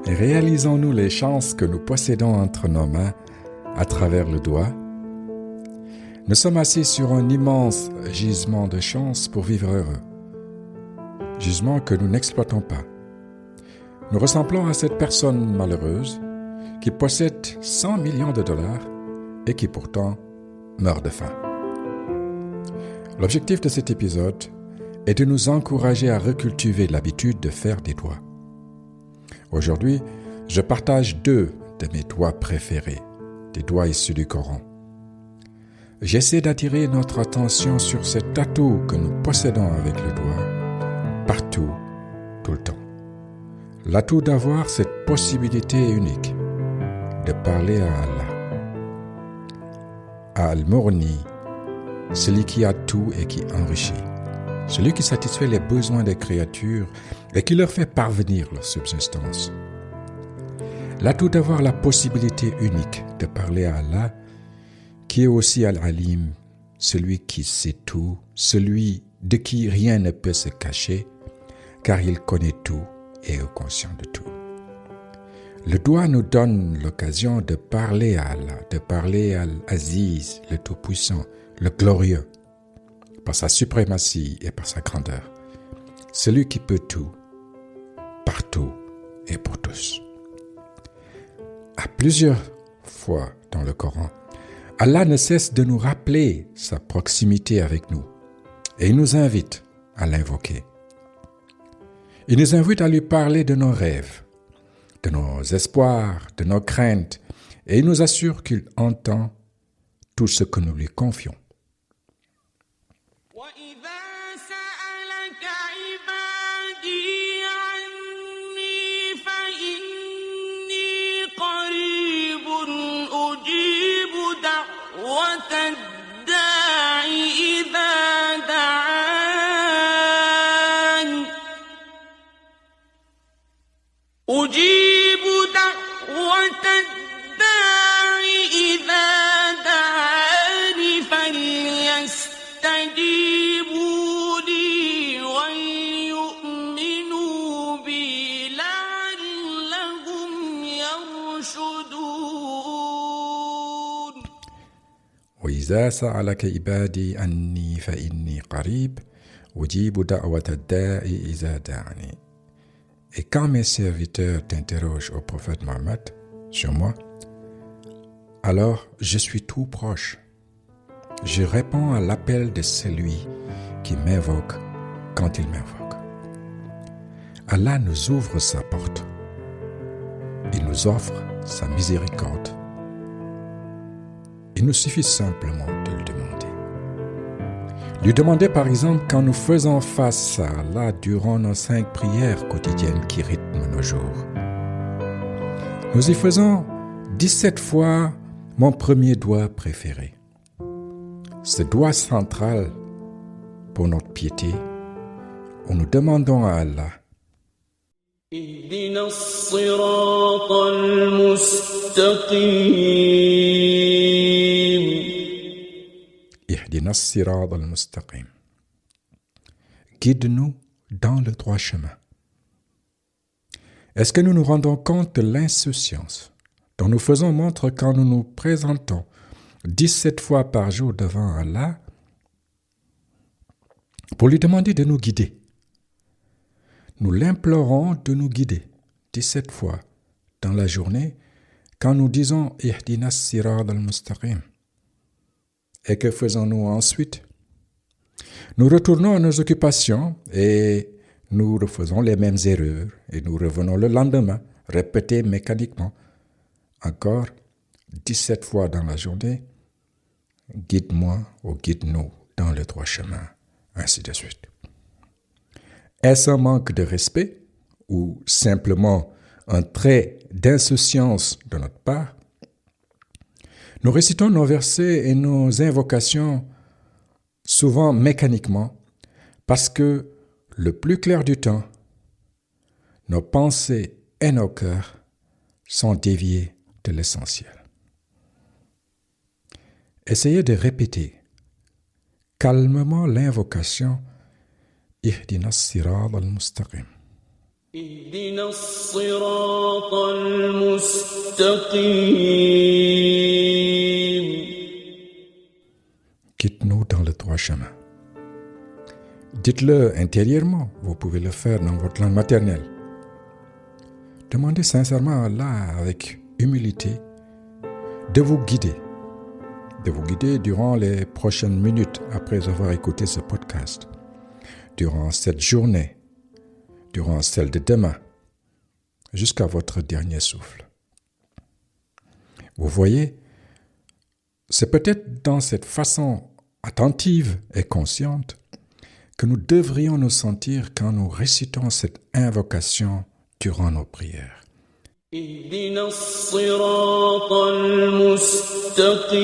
Et réalisons-nous les chances que nous possédons entre nos mains à travers le doigt. Nous sommes assis sur un immense gisement de chance pour vivre heureux. Gisement que nous n'exploitons pas. Nous ressemblons à cette personne malheureuse qui possède 100 millions de dollars et qui pourtant meurt de faim. L'objectif de cet épisode est de nous encourager à recultiver l'habitude de faire des doigts. Aujourd'hui, je partage 2 de mes doigts préférés, des doigts issus du Coran. J'essaie d'attirer notre attention sur cet atout que nous possédons avec le doigt, partout, tout le temps. L'atout d'avoir cette possibilité unique de parler à Allah, à Al-Mourni, celui qui a tout et qui enrichit, celui qui satisfait les besoins des créatures et qui leur fait parvenir leur subsistance. L'atout d'avoir la possibilité unique de parler à Allah, qui est aussi Al-Alim, celui qui sait tout, celui de qui rien ne peut se cacher, car il connaît tout et est conscient de tout. Le doigt nous donne l'occasion de parler à Allah, de parler à Al-Aziz, le Tout-Puissant, le Glorieux, par sa suprématie et par sa grandeur, celui qui peut tout, partout et pour tous. À plusieurs fois dans le Coran, Allah ne cesse de nous rappeler sa proximité avec nous et il nous invite à l'invoquer. Il nous invite à lui parler de nos rêves, de nos espoirs, de nos craintes, et il nous assure qu'il entend tout ce que nous lui confions. أجيب دعوة الداع إذا دعان فليستجيبوا لي وليؤمنوا بي لعلهم يرشدون. وإذا سألك عبادي عني فإني قريب أجيب دعوة الداع إذا دعاني. Et quand mes serviteurs t'interrogent au prophète Mohammed sur moi, alors je suis tout proche. Je réponds à l'appel de celui qui m'invoque quand il m'invoque. Allah nous ouvre sa porte. Il nous offre sa miséricorde. Il nous suffit simplement de le demander. Lui demander par exemple quand nous faisons face à Allah durant nos 5 prières quotidiennes qui rythment nos jours. Nous y faisons 17 fois mon premier doigt préféré. Ce doigt central pour notre piété où nous demandons à Allah اهدنا الصراط المستقيم. Ihdina as-sirata al-mustaqim. Guide-nous dans le droit chemin. Est-ce que nous nous rendons compte de l'insouciance dont nous faisons montre quand nous nous présentons 17 fois par jour devant Allah pour lui demander de nous guider? Nous l'implorons de nous guider 17 fois dans la journée quand nous disons Ihdina as-sirata al-mustaqim. Et que faisons-nous ensuite? Nous retournons à nos occupations et nous refaisons les mêmes erreurs et nous revenons le lendemain, répéter mécaniquement. Encore 17 fois dans la journée, guide-moi ou guide-nous dans le droit chemin, ainsi de suite. Est-ce un manque de respect ou simplement un trait d'insouciance de notre part? Nous récitons nos versets et nos invocations souvent mécaniquement parce que le plus clair du temps, nos pensées et nos cœurs sont déviés de l'essentiel. Essayez de répéter calmement l'invocation Ihdina as-sirata al-mustaqim اهدنا الصراط المستقيم. Guide-nous dans le droit chemin. Dites-le intérieurement, vous pouvez le faire dans votre langue maternelle. Demandez sincèrement à Allah, avec humilité, de vous guider durant les prochaines minutes après avoir écouté ce podcast, durant cette journée, durant celle de demain, jusqu'à votre dernier souffle. Vous voyez, c'est peut-être dans cette façon attentive et consciente que nous devrions nous sentir quand nous récitons cette invocation durant nos prières. اهدنا الصراط المستقيم.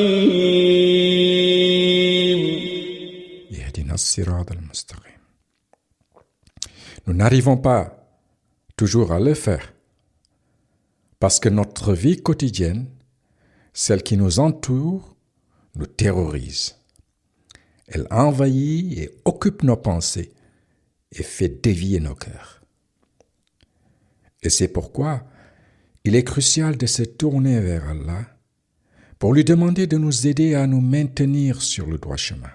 Yahdina as-sirat al-mustaqim. Nous n'arrivons pas toujours à le faire parce que notre vie quotidienne, celle qui nous entoure, nous terrorise. Elle envahit et occupe nos pensées et fait dévier nos cœurs. Et c'est pourquoi il est crucial de se tourner vers Allah pour lui demander de nous aider à nous maintenir sur le droit chemin,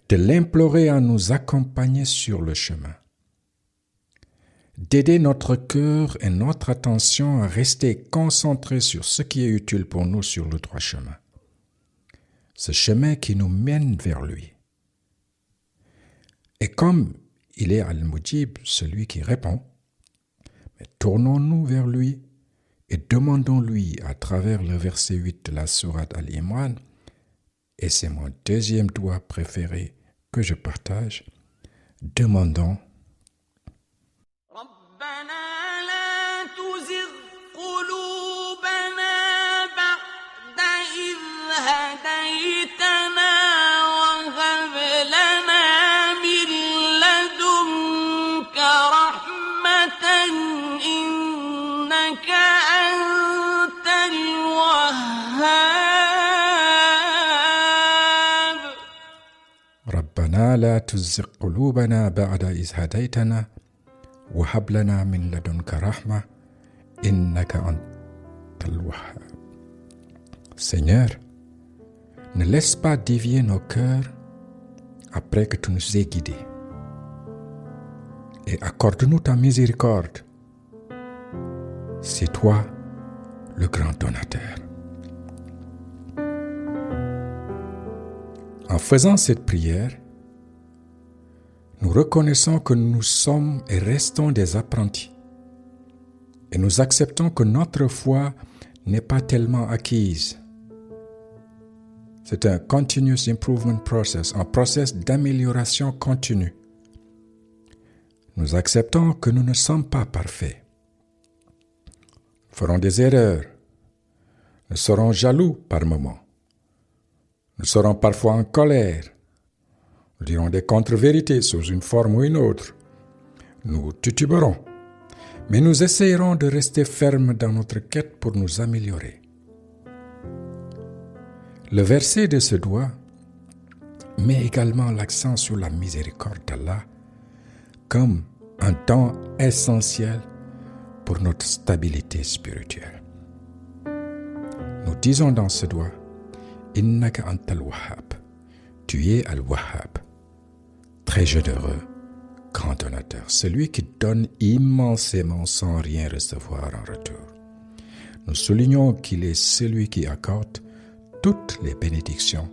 de l'implorer à nous accompagner sur le chemin, d'aider notre cœur et notre attention à rester concentrés sur ce qui est utile pour nous sur le droit chemin, ce chemin qui nous mène vers lui. Et comme il est Al-Mujib, celui qui répond, mais tournons-nous vers lui et demandons-lui à travers le verset 8 de la sourate Al-Imran, et c'est mon deuxième doigt préféré que je partage, demandons ربنا لا تزغ قلوبنا بعد إذ هديتنا وهب لنا من لدنك رحمة إنك أنت الوهاب. ربنا لا تزغ قلوبنا بعد إذ هديتنا وهب لنا من لدنك رحمة إنك أنت الوهاب. Seigneur, ne laisse pas dévier nos cœurs après que tu nous aies guidés. Et accorde-nous ta miséricorde. C'est toi le grand donateur. En faisant cette prière, nous reconnaissons que nous sommes et restons des apprentis. Et nous acceptons que notre foi n'est pas tellement acquise. C'est un continuous improvement process, un process d'amélioration continue. Nous acceptons que nous ne sommes pas parfaits. Nous ferons des erreurs. Nous serons jaloux par moments. Nous serons parfois en colère. Nous dirons des contre-vérités sous une forme ou une autre. Nous tituberons. Mais nous essayerons de rester fermes dans notre quête pour nous améliorer. Le verset de ce doigt met également l'accent sur la miséricorde d'Allah comme un don essentiel pour notre stabilité spirituelle. Nous disons dans ce doigt, Innaka antal wahhab. Tu es al-Wahhab, très généreux, grand donateur, celui qui donne immensément sans rien recevoir en retour. Nous soulignons qu'il est celui qui accorde toutes les bénédictions,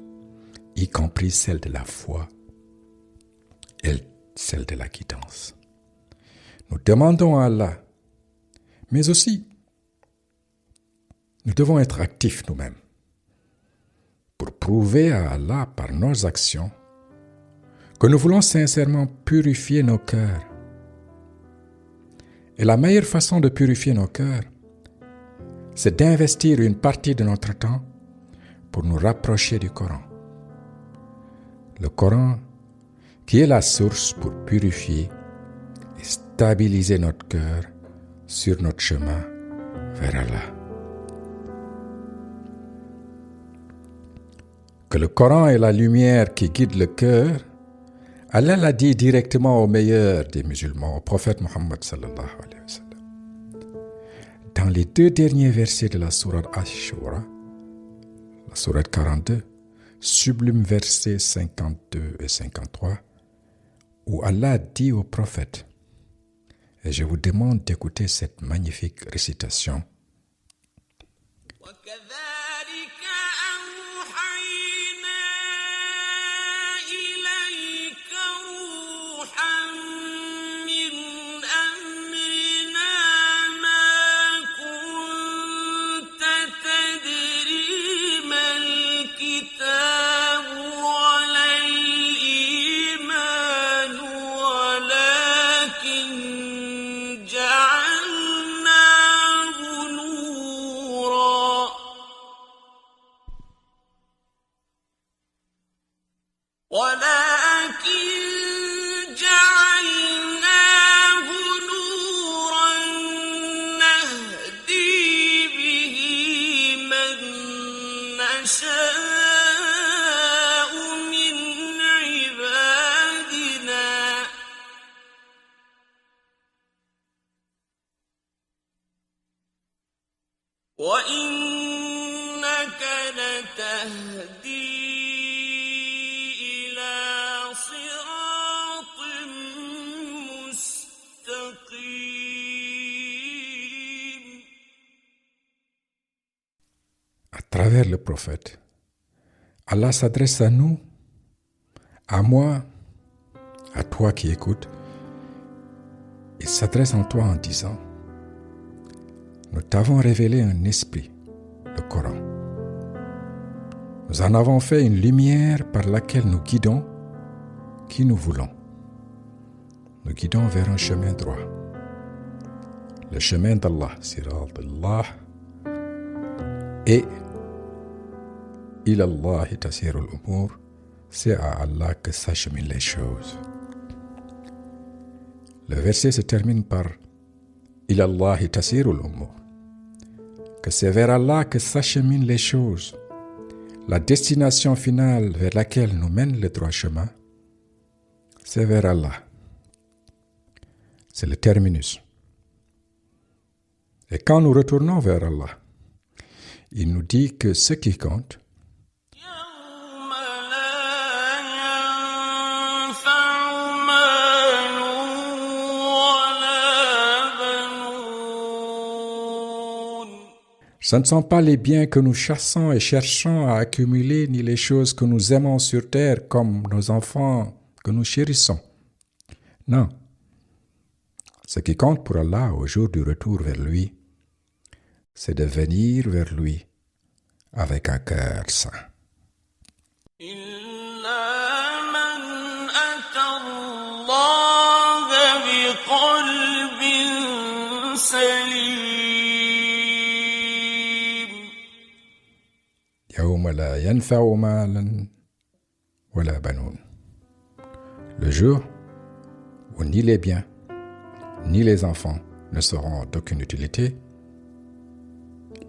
y compris celles de la foi et celles de la guidance. Nous demandons à Allah, mais aussi, nous devons être actifs nous-mêmes pour prouver à Allah par nos actions que nous voulons sincèrement purifier nos cœurs. Et la meilleure façon de purifier nos cœurs, c'est d'investir une partie de notre temps pour nous rapprocher du Coran. Le Coran qui est la source pour purifier et stabiliser notre cœur sur notre chemin vers Allah. Que le Coran est la lumière qui guide le cœur Allah l'a dit directement au meilleur des musulmans, au prophète Muhammad sallallahu alayhi wa sallam. Dans les 2 derniers versets de la sourate Ash-Shura, la sourate 42, sublime versets 52 et 53, où Allah dit au prophète, et je vous demande d'écouter cette magnifique récitation. وكذلك أوحينا إليك روحا من أمرنا ما كنت تدري ما الكتاب ولا الإيمان ولكن جعلناه نورا نهدي به من نشاء من عبادنا وإنك لتهدي إلى صراط مستقيم. À travers le prophète, Allah s'adresse à nous, à moi, à toi qui écoutes. Il s'adresse en toi en disant, nous t'avons révélé un esprit, le Coran. Nous en avons fait une lumière par laquelle nous guidons qui nous voulons. Nous guidons vers un chemin droit. Le chemin d'Allah, sirat Allah, et ilallahi tasirul umur, c'est à Allah que s'acheminent les choses. Le verset se termine par ilallahi tasirul umur, que c'est vers Allah que s'acheminent les choses. La destination finale vers laquelle nous mène le droit chemin, c'est vers Allah. C'est le terminus. Et quand nous retournons vers Allah, il nous dit que ce qui compte, يوم لا ينفع مال ولا بنون ce ne sont pas les biens que nous chassons et cherchons à accumuler, ni les choses que nous aimons sur terre comme nos enfants que nous chérissons. Non. Ce qui compte pour Allah au jour du retour vers lui, c'est de venir vers lui avec un cœur saint. إلا من أتى الله بقلب سليم يوم لا ينفع مالا ولا بنون. Le jour où ni les biens, ni les enfants ne seront d'aucune utilité,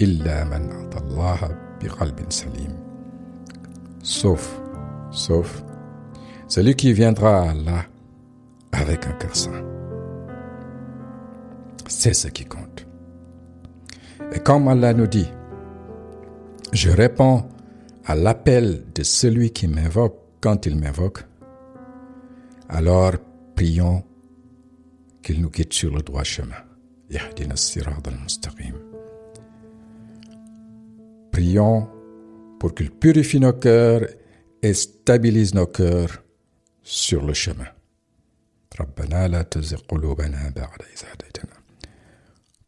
إلا من أتى الله بقلب سليم. Sauf celui qui viendra à Allah avec un cœur saint. C'est ce qui compte. Et comme Allah nous dit, je réponds à l'appel de celui qui m'invoque quand il m'invoque, alors prions qu'il nous guide sur le droit chemin. Yahdina as-sirat al-mustaqim. Prions pour qu'il purifie nos cœurs et stabilise nos cœurs sur le chemin. Rabbana la tuzigh qulubana ba'da idh hadaytana.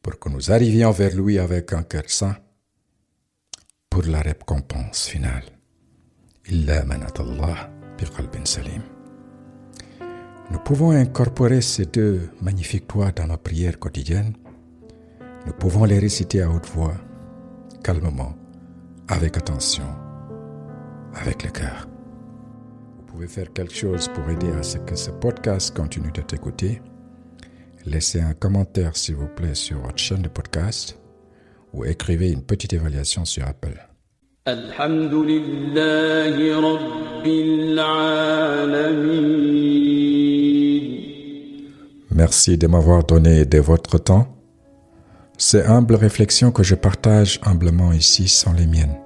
Pour que nous arrivions vers lui avec un cœur saint pour la récompense finale. Illa man ata Allah biqalbin salim. Nous pouvons incorporer ces 2 magnifiques doigts dans nos prières quotidiennes. Nous pouvons les réciter à haute voix, calmement, avec attention, avec le cœur. Vous pouvez faire quelque chose pour aider à ce que ce podcast continue d'être écouté. Laissez un commentaire, s'il vous plaît, sur votre chaîne de podcast ou écrivez une petite évaluation sur Apple. الحمد لله رب العالمين. Merci de m'avoir donné de votre temps. Ces humbles réflexions que je partage humblement ici sont les miennes.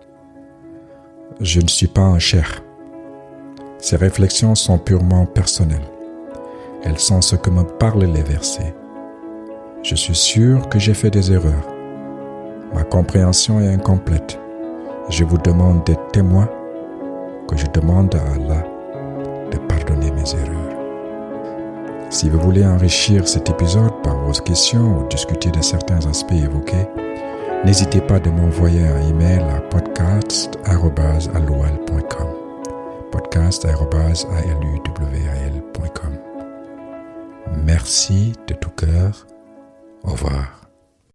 Je ne suis pas un cheikh. Ces réflexions sont purement personnelles. Elles sont ce que me parlent les versets. Je suis sûr que j'ai fait des erreurs. Ma compréhension est incomplète. Je vous demande d'être témoin, que je demande à Allah de pardonner mes erreurs. Si vous voulez enrichir cet épisode par vos questions ou discuter de certains aspects évoqués, n'hésitez pas de m'envoyer un email à podcast@aluwal.com. podcast@aluwal.com. Merci de tout cœur. Au revoir.